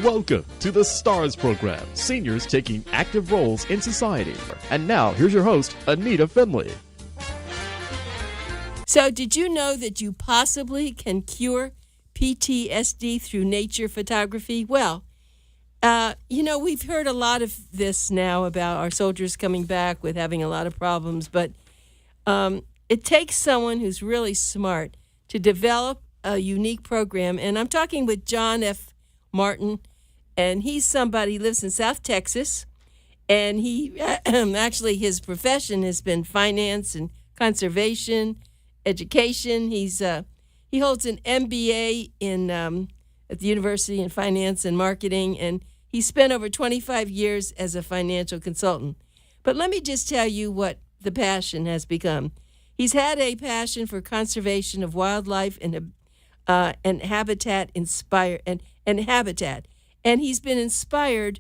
Welcome to the STARS program, seniors taking active roles in society. And now, here's your host, ANITA FINLEY. So, did you know that you possibly can cure PTSD through nature photography? Well, we've heard a lot of this now about our soldiers coming back with having a lot of problems, but it takes someone who's really smart to develop a unique program. And I'm talking with John Martin, and he's somebody who lives in South Texas, and he actually his profession has been finance and conservation, education. He holds an MBA at the University in Finance and Marketing, and he spent over 25 years as a financial consultant. But let me just tell you what the passion has become. He's had a passion for conservation of wildlife and habitat and he's been inspired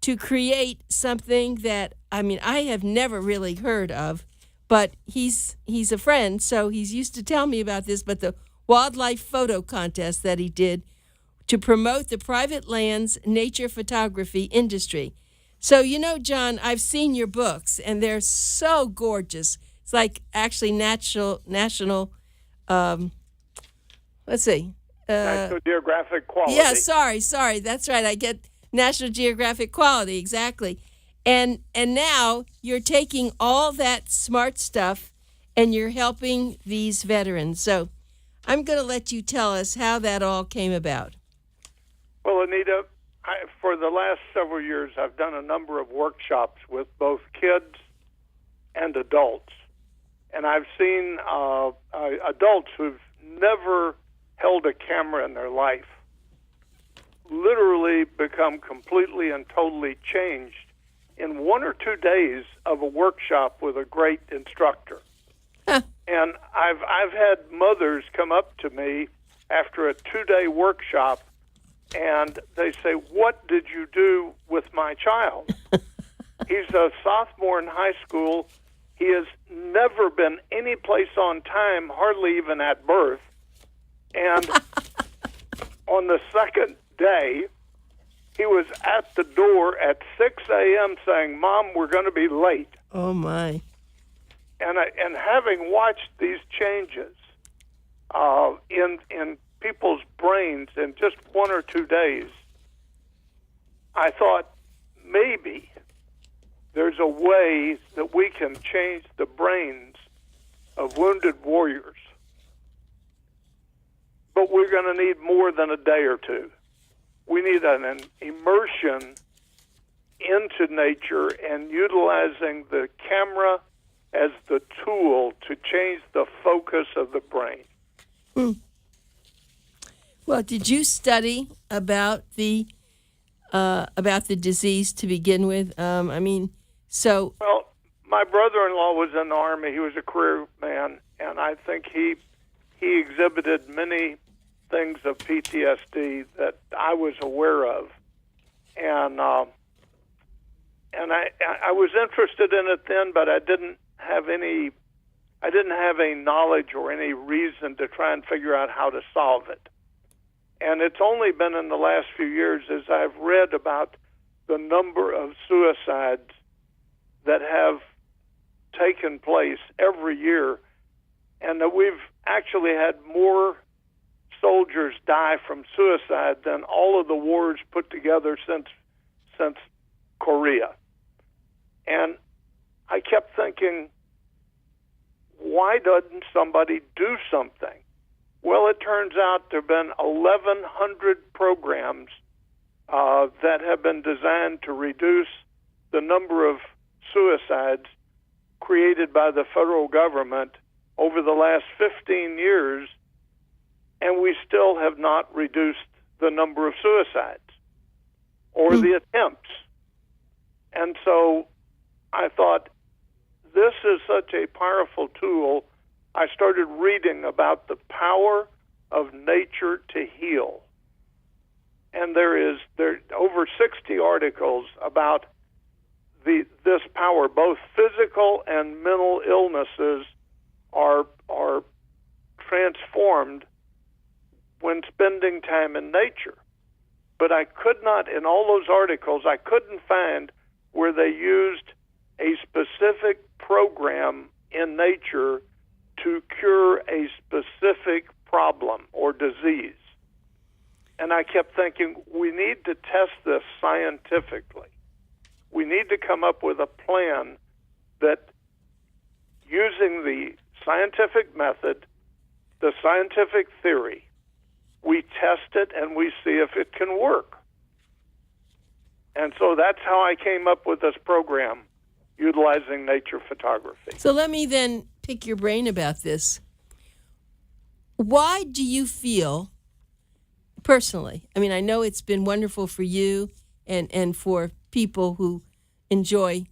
to create something that I have never really heard of, but he's a friend, so he's used to tell me about this. But the wildlife photo contest that he did to promote the private lands nature photography industry. So John, I've seen your books and they're so gorgeous. It's like actually national. National Geographic quality. Yeah, sorry. That's right. I get National Geographic quality, exactly. And now you're taking all that smart stuff and you're helping these veterans. So I'm going to let you tell us how that all came about. Well, ANITA, for the last several years, I've done a number of workshops with both kids and adults. And I've seen adults who've never held a camera in their life literally become completely and totally changed in 1 or 2 days of a workshop with a great instructor. And I've had mothers come up to me after a 2-day workshop and they say, "What did you do with my child?" He's a sophomore in high school. He has never been any place on time, hardly even at birth. And on the second day, he was at the door at 6 a.m. saying, "Mom, we're going to be late." Oh, my. And having watched these changes in people's brains in just 1 or 2 days, I thought maybe there's a way that we can change the brains of wounded warriors. But we're going to need more than a day or two. We need an immersion into nature and utilizing the camera as the tool to change the focus of the brain. Well, did you study about the disease to begin with? Well, my brother-in-law was in the Army. He was a career man, and I think he exhibited many things of PTSD that I was aware of, and I was interested in it then, but I didn't have any knowledge or any reason to try and figure out how to solve it. And it's only been in the last few years as I've read about the number of suicides that have taken place every year, and that we've actually had more soldiers die from suicide than all of the wars put together since Korea. And I kept thinking, why doesn't somebody do something? Well, it turns out there have been 1,100 programs that have been designed to reduce the number of suicides created by the federal government over the last 15 years, and we still have not reduced the number of suicides or the attempts. And so I thought, this is such a powerful tool. I started reading about the power of nature to heal. And there are over 60 articles about this power. Both physical and mental illnesses are transformed when spending time in nature. but I could not, in all those articles, I couldn't find where they used a specific program in nature to cure a specific problem or disease. And I kept thinking, we need to test this scientifically. We need to come up with a plan that, using the scientific method, the scientific theory, we test it and we see if it can work. And so that's how I came up with this program, utilizing nature photography. So let me then pick your brain about this. Why do you feel, personally, I mean, I know it's been wonderful for you and for people who enjoy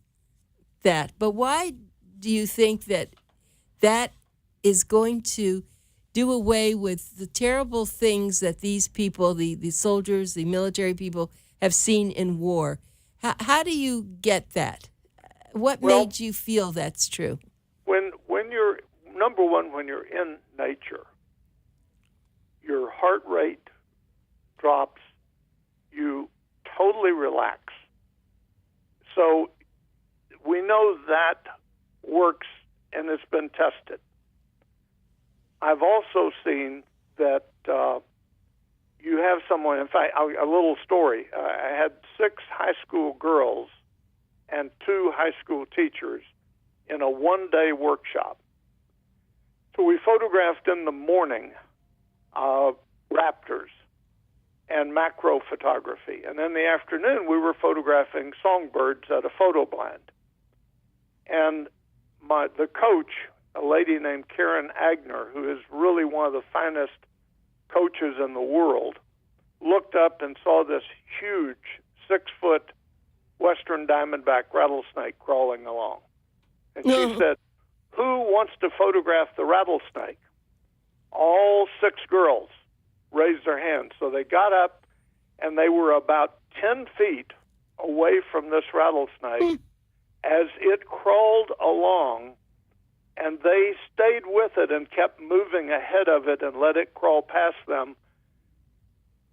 that, but why do you think that is going to do away with the terrible things that these people, the soldiers, the military people, have seen in war? How do you get that? What made you feel that's true? When you're, number one, when you're in nature, your heart rate drops, you totally relax. So we know that works, and it's been tested. I've also seen that you have someone, in fact, a little story. I had 6 high school girls and 2 high school teachers in a one-day workshop. So we photographed in the morning raptors and macro photography. And in the afternoon, we were photographing songbirds at a photo blind. And the coach, a lady named Karen Agner, who is really one of the finest coaches in the world, looked up and saw this huge 6-foot western diamondback rattlesnake crawling along. And she said, "Who wants to photograph the rattlesnake?" All 6 girls raised their hands. So they got up, and they were about 10 feet away from this rattlesnake as it crawled along, and they stayed with it and kept moving ahead of it and let it crawl past them.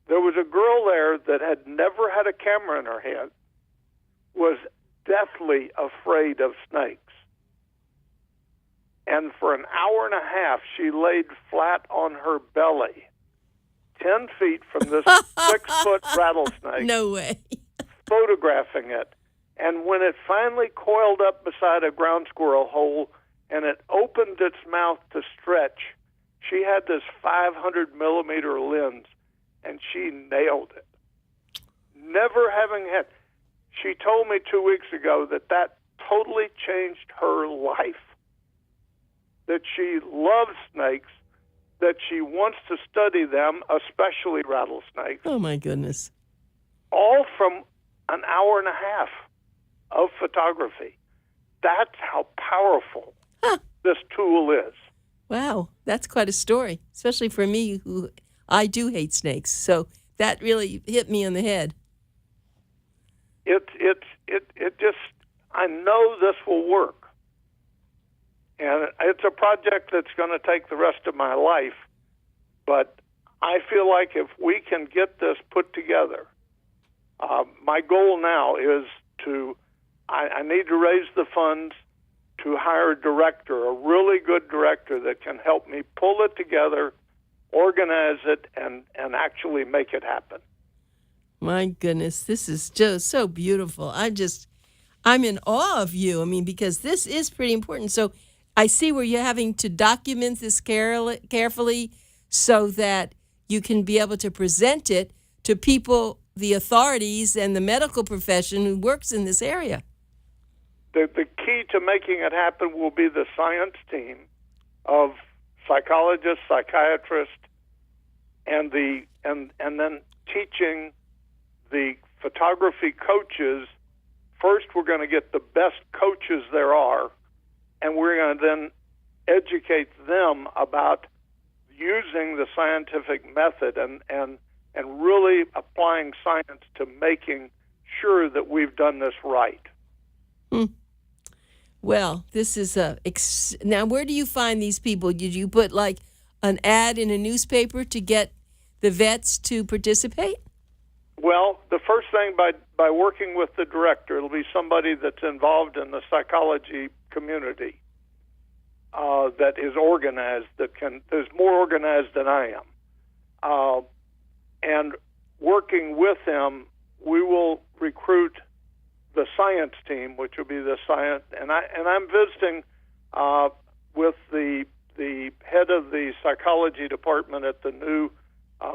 There was a girl there that had never had a camera in her hand, was deathly afraid of snakes. And for an hour and a half, she laid flat on her belly, 10 feet from this 6-foot rattlesnake. No way. Photographing it. And when it finally coiled up beside a ground squirrel hole and it opened its mouth to stretch, she had this 500-millimeter lens, and she nailed it. Never having had... She told me 2 weeks ago that totally changed her life, that she loves snakes, that she wants to study them, especially rattlesnakes. Oh, my goodness. All from an hour and a half of photography. That's how powerful this tool is. Wow, that's quite a story, especially for me, who I do hate snakes. So that really hit me on the head. It just, I know this will work. And it's a project that's going to take the rest of my life. But I feel like if we can get this put together, my goal now is I need to raise the funds to hire a director, a really good director that can help me pull it together, organize it, and actually make it happen. My goodness, this is just so beautiful. I'm in awe of you. I mean, because this is pretty important. So I see where you're having to document this carefully so that you can be able to present it to people, the authorities, and the medical profession who works in this area. The key to making it happen will be the science team of psychologists, psychiatrists, and then teaching the photography coaches. First, we're going to get the best coaches there are, and we're going to then educate them about using the scientific method and really applying science to making sure that we've done this right. Well, this is now, where do you find these people? Did you put like an ad in a newspaper to get the vets to participate? Well, the first thing by working with the director, it'll be somebody that's involved in the psychology community, that is organized, is more organized than I am. And working with them, we will recruit the science team, which will be the science, and I'm visiting with the head of the psychology department at the new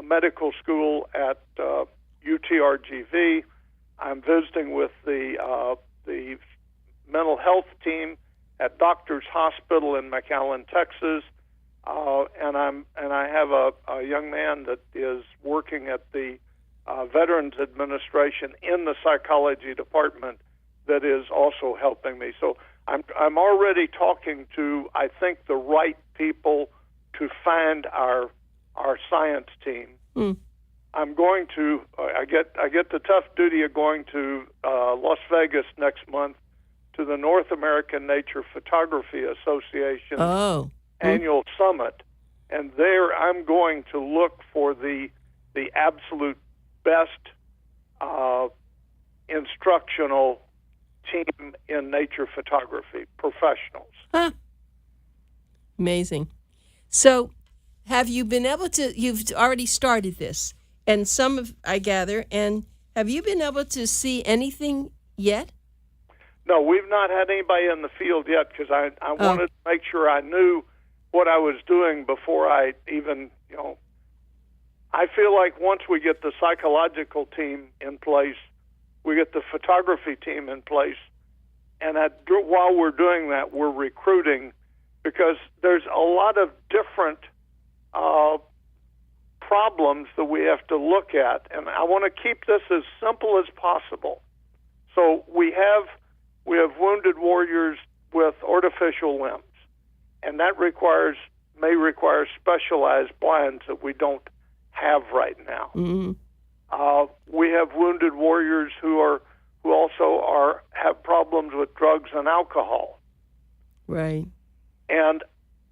medical school at UTRGV. I'm visiting with the mental health team at Doctors Hospital in McAllen, Texas, and I have a young man that is working at the Veterans Administration in the psychology department that is also helping me. So I'm already talking to, I think, the right people to find our science team. Mm. I'm going to I get the tough duty of going to Las Vegas next month to the North American Nature Photography Association annual summit, and there I'm going to look for the absolute best instructional team in nature photography, professionals. Huh. Amazing. So, have you been able to? You've already started this, and I gather, and have you been able to see anything yet? No, we've not had anybody in the field yet because I wanted to make sure I knew what I was doing before I even, I feel like once we get the psychological team in place, we get the photography team in place, and while we're doing that, we're recruiting, because there's a lot of different problems that we have to look at, and I want to keep this as simple as possible. So we have wounded warriors with artificial limbs, and that may require specialized blinds that we don't have right now. Mm-hmm. We have wounded warriors who also have problems with drugs and alcohol. Right. And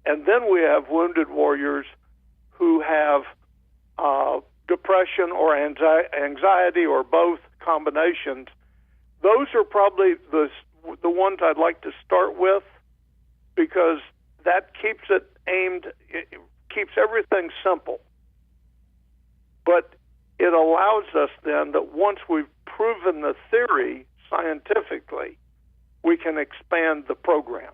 then we have wounded warriors who have depression or anxiety or both combinations. Those are probably the ones I'd like to start with, because that keeps keeps everything simple. But it allows us then that once we've proven the theory scientifically, we can expand the program.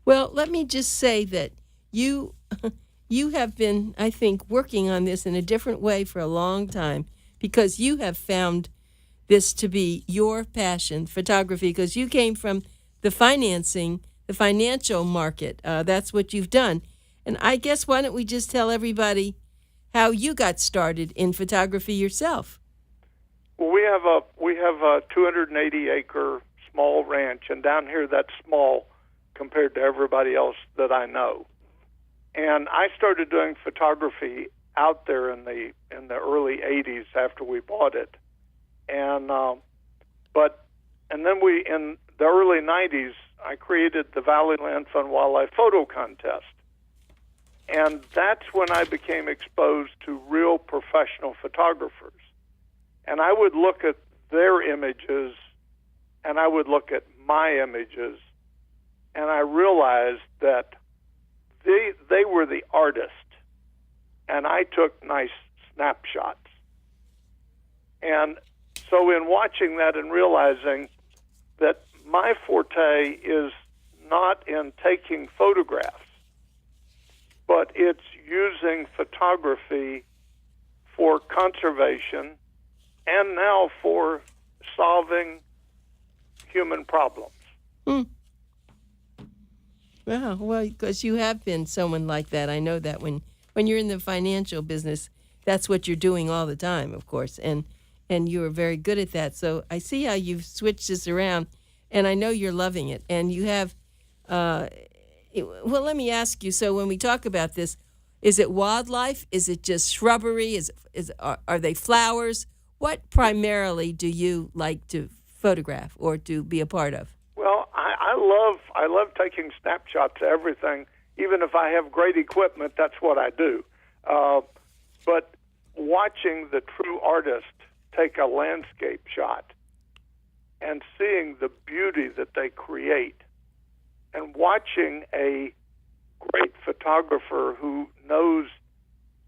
Well, let me just say that you have been, I think, working on this in a different way for a long time, because you have found this to be your passion, photography, because you came from the financial market. That's what you've done. And I guess, why don't we just tell everybody how you got started in photography yourself? Well, we have a 280-acre small ranch, and down here that's small compared to everybody else that I know. And I started doing photography out there in the early 80s after we bought it. And then in the early 90s, I created the Valley Land Fund Wildlife Photo Contest. And that's when I became exposed to real professional photographers. And I would look at their images, and I would look at my images, and I realized that they were the artist, and I took nice snapshots. And so in watching that and realizing that my forte is not in taking photographs, but it's using photography for conservation and now for solving human problems. Hmm. Well, because you have been someone like that. I know that when you're in the financial business, that's what you're doing all the time, of course, and you are very good at that. So I see how you've switched this around, and I know you're loving it. And you have, well, let me ask you, so when we talk about this, is it wildlife? Is it just shrubbery? Are they flowers? What primarily do you like to photograph or to be a part of? Well, I love taking snapshots of everything. Even if I have great equipment, that's what I do. But watching the true artist take a landscape shot and seeing the beauty that they create, and watching a great photographer who knows,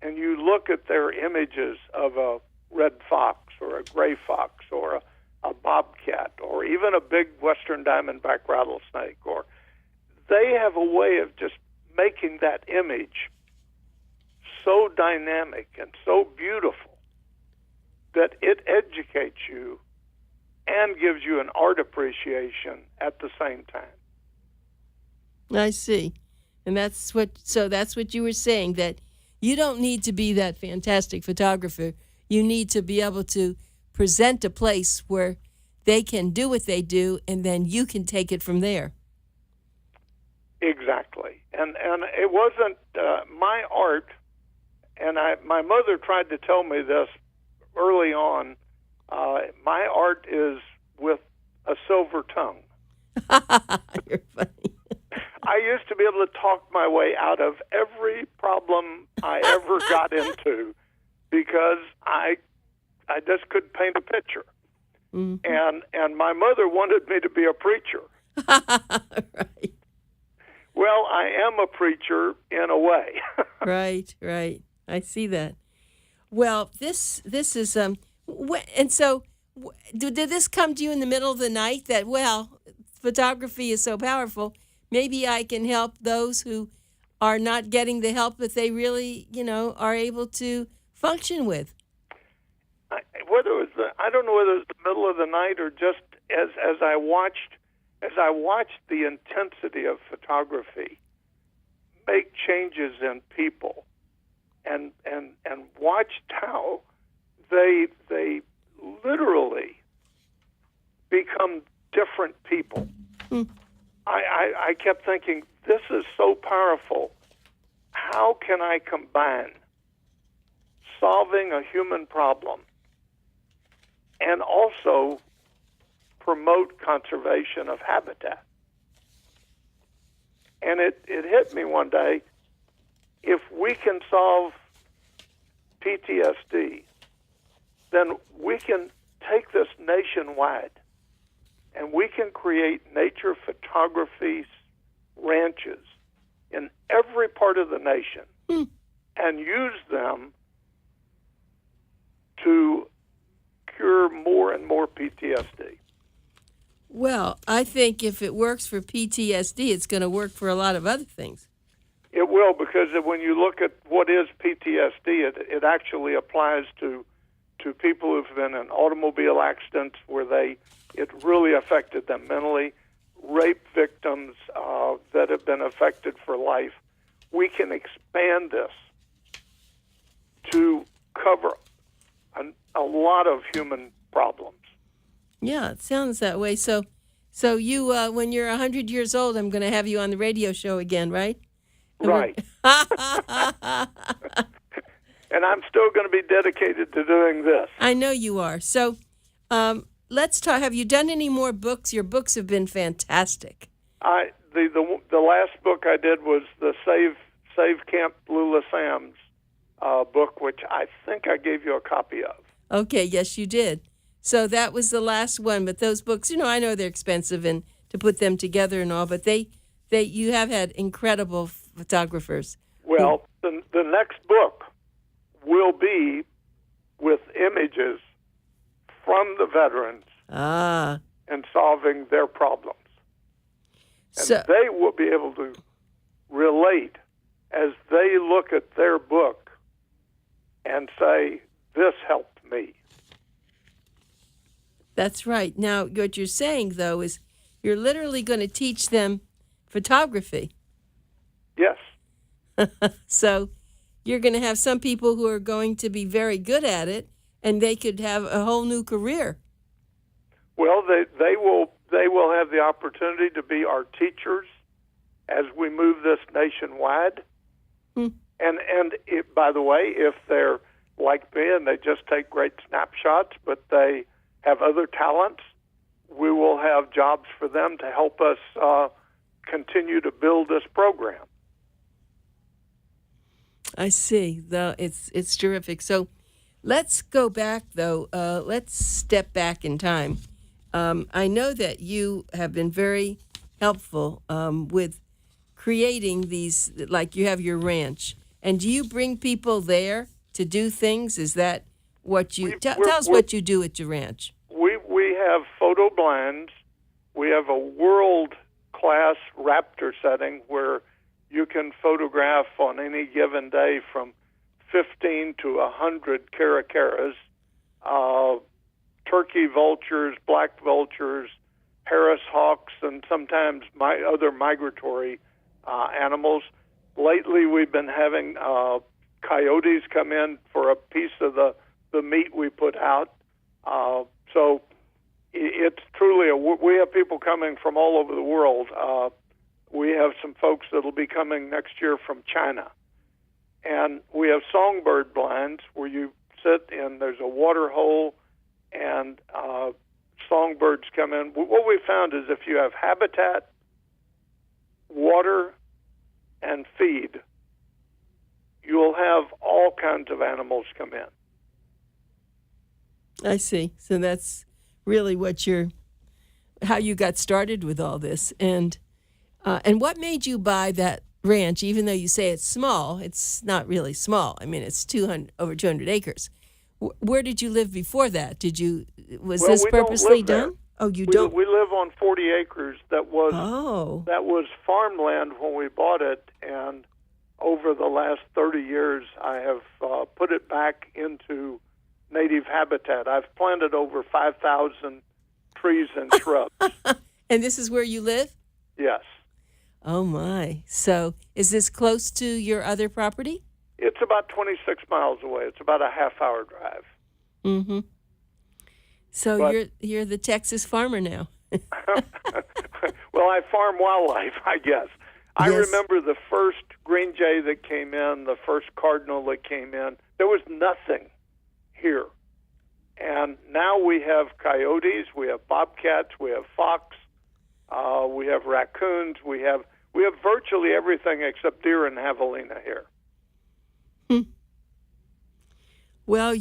and you look at their images of a red fox or a gray fox or a bobcat or even a big western diamondback rattlesnake, or they have a way of just making that image so dynamic and so beautiful that it educates you and gives you an art appreciation at the same time. I see. And that's what you were saying, that you don't need to be that fantastic photographer. You need to be able to present a place where they can do what they do, and then you can take it from there. Exactly. And it wasn't my art, and my mother tried to tell me this early on. My art is with a silver tongue. You're funny. I used to be able to talk my way out of every problem I ever got into because I just could paint a picture. Mm-hmm. And my mother wanted me to be a preacher. Right. Well, I am a preacher in a way. Right. I see that. Well, this is and so did this come to you in the middle of the night that, well, photography is so powerful, maybe I can help those who are not getting the help that they really, are able to function with? I don't know whether it was the middle of the night or just as I watched the intensity of photography make changes in people, and watched how they literally become different people. I kept thinking, this is so powerful. How can I combine solving a human problem and also promote conservation of habitat? And it hit me one day, if we can solve PTSD, then we can take this nationwide and we can create nature photography ranches in every part of the nation and use them to cure more and more PTSD. Well, I think if it works for PTSD, it's going to work for a lot of other things. It will, because when you look at what is PTSD, it actually applies to people who've been in automobile accidents where it really affected them mentally, rape victims that have been affected for life. We can expand this to cover a lot of human problems. Yeah, it sounds that way. So you, when you're 100 years old, I'm going to have you on the radio show again, right? Right. And I'm still going to be dedicated to doing this. I know you are. So let's talk. Have you done any more books? Your books have been fantastic. The last book I did was the Save Camp Lula Sam's book, which I think I gave you a copy of. Okay, yes, you did. So that was the last one. But those books, I know they're expensive and to put them together and all, but you have had incredible photographers. Well, the next book will be with images from the veterans and solving their problems. And so they will be able to relate as they look at their book and say, this helped me. That's right. Now, what you're saying, though, is you're literally going to teach them photography. Yes. So you're going to have some people who are going to be very good at it, and they could have a whole new career. Well, they will have the opportunity to be our teachers as we move this nationwide. And by the way, if they're like me and they just take great snapshots, but they have other talents, we will have jobs for them to help us continue to build this program. I see. It's terrific. So Let's go back, though. Let's step back in time. I know that you have been very helpful with creating these, like you have your ranch. And do you bring people there to do things? Is that what you... Tell us what you do at your ranch. We have photo blinds. We have a world-class raptor setting where you can photograph on any given day from 15 to 100 caracaras, turkey vultures, black vultures, Harris hawks, and sometimes other migratory animals. Lately, we've been having coyotes come in for a piece of the meat we put out. So it's truly we have people coming from all over the world. We have some folks that'll be coming next year from China. And we have songbird blinds where you sit and there's a water hole and songbirds come in. What we found is if you have habitat, water, and feed, you'll have all kinds of animals come in. I see. So that's really how you got started with all this. And what made you buy that ranch, even though you say it's small? It's not really small. I mean, it's over 200 acres. Where did you live before that? Was this purposely done? Oh, you don't? We live on 40 acres that was farmland when we bought it, and over the last 30 years, I have put it back into native habitat. I've planted over 5,000 trees and shrubs. And this is where you live? Yes. Oh, my. So is this close to your other property? It's about 26 miles away. It's about a half-hour drive. Mm-hmm. So you're the Texas farmer now. Well, I farm wildlife, I guess. I remember the first green jay that came in, the first cardinal that came in. There was nothing here. And now we have coyotes, we have bobcats, we have fox, we have raccoons, we have virtually everything except deer and javelina here. Well,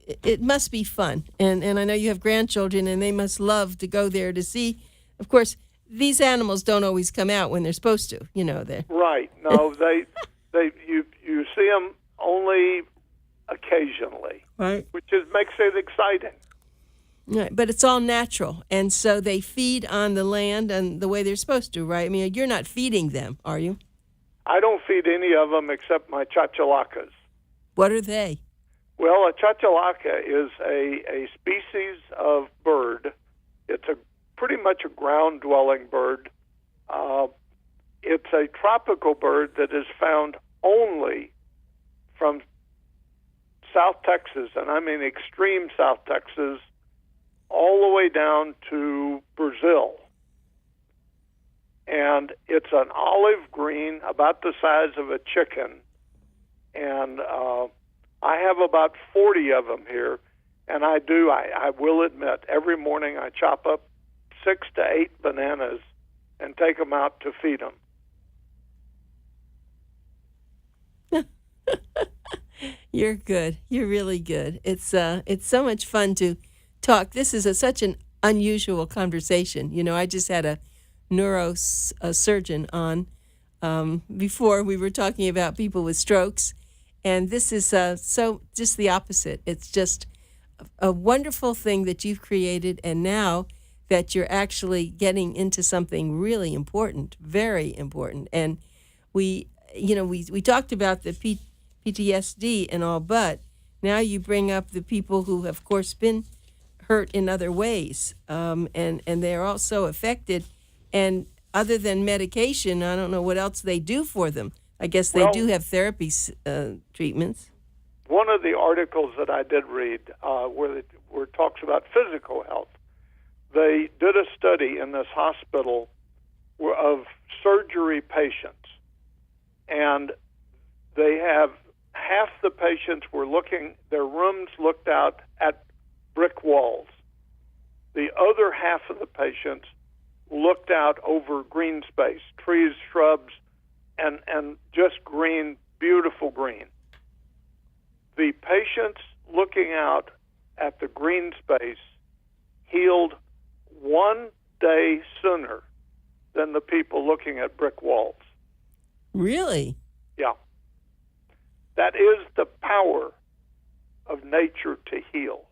it must be fun. And I know you have grandchildren, and they must love to go there to see. Of course, these animals don't always come out when they're supposed to, they're... Right. No, you see them only occasionally. Right. Which makes it exciting. Right, but it's all natural, and so they feed on the land and the way they're supposed to, right? I mean, you're not feeding them, are you? I don't feed any of them except my chachalacas. What are they? Well, a chachalaca is a species of bird. It's pretty much a ground-dwelling bird. It's a tropical bird that is found only from South Texas, and I mean extreme South Texas, all the way down to Brazil. And it's an olive green, about the size of a chicken. And I have about 40 of them here. And I will admit, every morning I chop up 6 to 8 bananas and take them out to feed them. You're good. You're really good. It's so much fun to talk. This is such an unusual conversation. I just had a neurosurgeon on before. We were talking about people with strokes, and this is so just the opposite. It's just a wonderful thing that you've created, and now that you're actually getting into something really important, very important. And we talked about the PTSD and all, but now you bring up the people who have, of course, been hurt in other ways, and they're also affected. And other than medication, I don't know what else they do for them. I guess they do have therapy treatments. One of the articles that I did read where it talks about physical health, they did a study in this hospital of surgery patients, and they have half the patients their rooms looked out at brick walls. The other half of the patients looked out over green space, trees, shrubs, and just green, beautiful green. the patients looking out at the green space healed 1 day sooner than the people looking at brick walls. Really? Yeah. That is the power of nature to heal.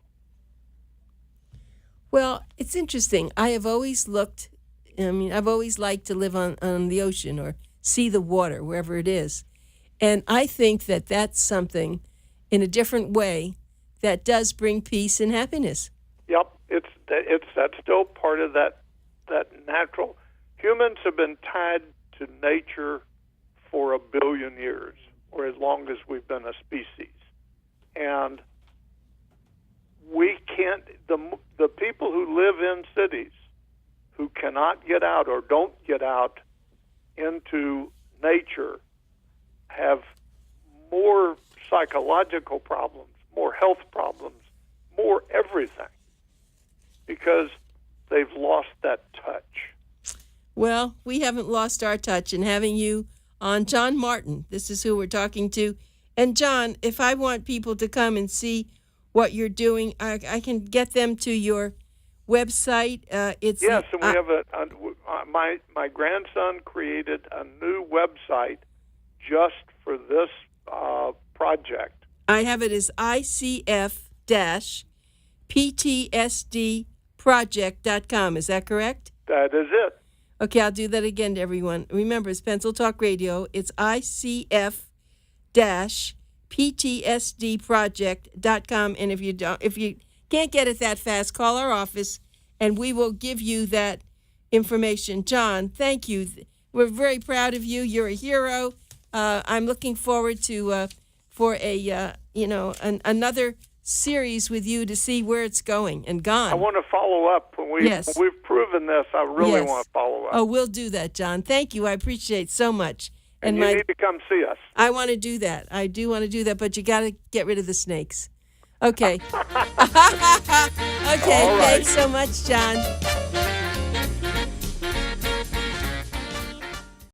Well, it's interesting. I've always liked to live on the ocean or see the water wherever it is. And I think that that's something in a different way that does bring peace and happiness. Yep, that's still part of that natural. Humans have been tied to nature for 1 billion years, or as long as we've been a species. And we can't, the people who live in cities who cannot get out or don't get out into nature have more psychological problems, more health problems, more everything, because they've lost that touch. Well, we haven't lost our touch in having you on. John Martin, this is who we're talking to. And John, if I want people to come and see what you're doing, I can get them to your website. It's yes, and we have my grandson created a new website just for this project. I have it as ICF-PTSDproject.com. Is that correct? That is it. Okay, I'll do that again to everyone. Remember, it's Pencil Talk Radio. It's ICF-PTSDproject.com. And if you can't get it that fast, call our office and we will give you that information. John, thank you. We're very proud of you. You're a hero. I'm looking forward to for another series with you to see where it's going and gone. I want to follow up when we've proven this. I really want to follow up. Oh, we'll do that, John. Thank you. I appreciate so much. And you need to come see us. I want to do that. I do want to do that, but you got to get rid of the snakes. Okay. Okay. All right. Thanks so much, John.